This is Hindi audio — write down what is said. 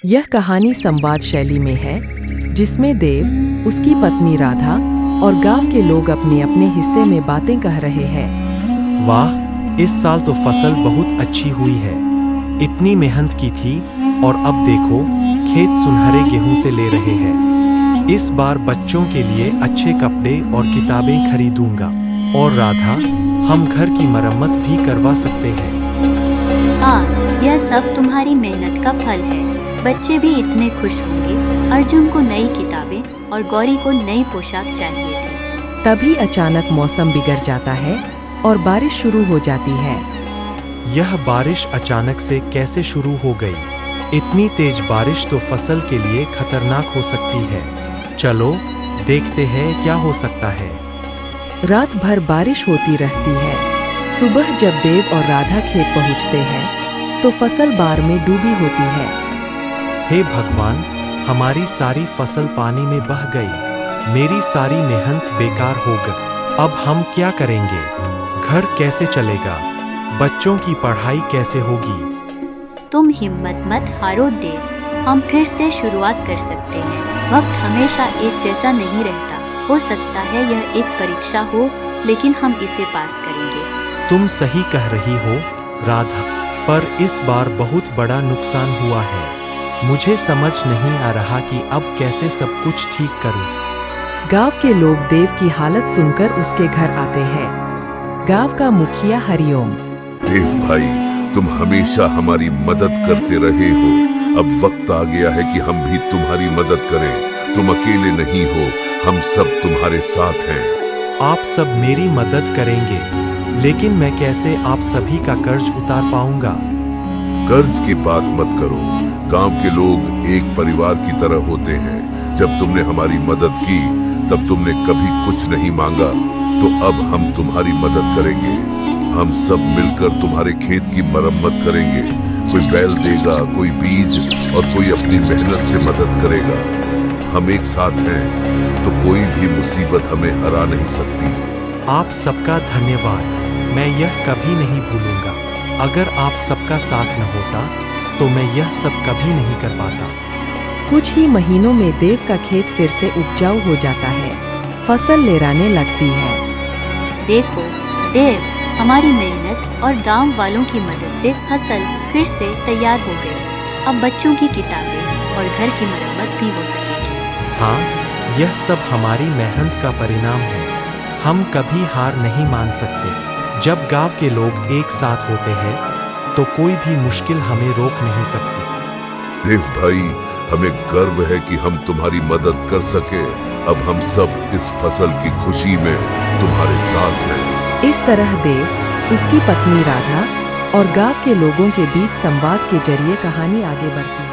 यह कहानी संवाद शैली में है, जिसमें देव, उसकी पत्नी राधा और गांव के लोग अपने अपने हिस्से में बातें कह रहे हैं। वाह, इस साल तो फसल बहुत अच्छी हुई है। इतनी मेहनत की थी और अब देखो खेत सुनहरे गेहूं से ले रहे हैं। इस बार बच्चों के लिए अच्छे कपड़े और किताबें खरीदूंगा। और राधा, हम घर की मरम्मत भी करवा सकते हैं। हाँ, यह सब तुम्हारी मेहनत का फल है। बच्चे भी इतने खुश होंगे। अर्जुन को नई किताबें और गौरी को नई पोशाक चाहिए थी। तभी अचानक मौसम बिगड़ जाता है और बारिश शुरू हो जाती है। यह बारिश अचानक से कैसे शुरू हो गई? इतनी तेज बारिश तो फसल के लिए खतरनाक हो सकती है। चलो देखते हैं क्या हो सकता है। रात भर बारिश होती रहती है। सुबह जब देव और राधा खेत पहुंचते हैं तो फसल बाढ़ में डूबी होती है। हे भगवान, हमारी सारी फसल पानी में बह गई। मेरी सारी मेहनत बेकार हो गई। अब हम क्या करेंगे? घर कैसे चलेगा? बच्चों की पढ़ाई कैसे होगी? तुम हिम्मत मत हारो देव, हम फिर से शुरुआत कर सकते हैं। वक्त हमेशा एक जैसा नहीं रहता। हो सकता है यह एक परीक्षा हो, लेकिन हम इसे पास करेंगे। तुम सही कह रही हो राधा, पर इस बार बहुत बड़ा नुकसान हुआ है। मुझे समझ नहीं आ रहा कि अब कैसे सब कुछ ठीक करूं। गांव के लोग देव की हालत सुनकर उसके घर आते हैं। गांव का मुखिया हरिओम। देव भाई, तुम हमेशा हमारी मदद करते रहे हो। अब वक्त आ गया है कि हम भी तुम्हारी मदद करें। तुम अकेले नहीं हो, हम सब तुम्हारे साथ हैं। आप सब मेरी मदद करेंगे, लेकिन मैं कैसे आप सभी का कर्ज उतार पाऊंगा? कर्ज की बात मत करो। गांव के लोग एक परिवार की तरह होते हैं। जब तुमने हमारी मदद की तब तुमने कभी कुछ नहीं मांगा, तो अब हम तुम्हारी मदद करेंगे। हम सब मिलकर तुम्हारे खेत की मरम्मत करेंगे। कोई बैल देगा, कोई बीज और कोई अपनी मेहनत से मदद करेगा। हम एक साथ हैं तो कोई भी मुसीबत हमें हरा नहीं सकती। आप सबका धन्यवाद। मैं यह कभी नहीं भूलूंगा। अगर आप सबका साथ न होता तो मैं यह सब कभी नहीं कर पाता। कुछ ही महीनों में देव का खेत फिर से उपजाऊ हो जाता है। फसल लहराने लगती है। देखो देव, हमारी मेहनत और गांव वालों की मदद से फसल फिर से तैयार हो गई। अब बच्चों की किताबें और घर की मरम्मत भी हो सकेगी। हाँ, यह सब हमारी मेहनत का परिणाम है। हम कभी हार नहीं मान सकते। जब गांव के लोग एक साथ होते हैं तो कोई भी मुश्किल हमें रोक नहीं सकती। देव भाई, हमें गर्व है कि हम तुम्हारी मदद कर सके। अब हम सब इस फसल की खुशी में तुम्हारे साथ हैं। इस तरह देव, उसकी पत्नी राधा और गांव के लोगों के बीच संवाद के जरिए कहानी आगे बढ़ती है।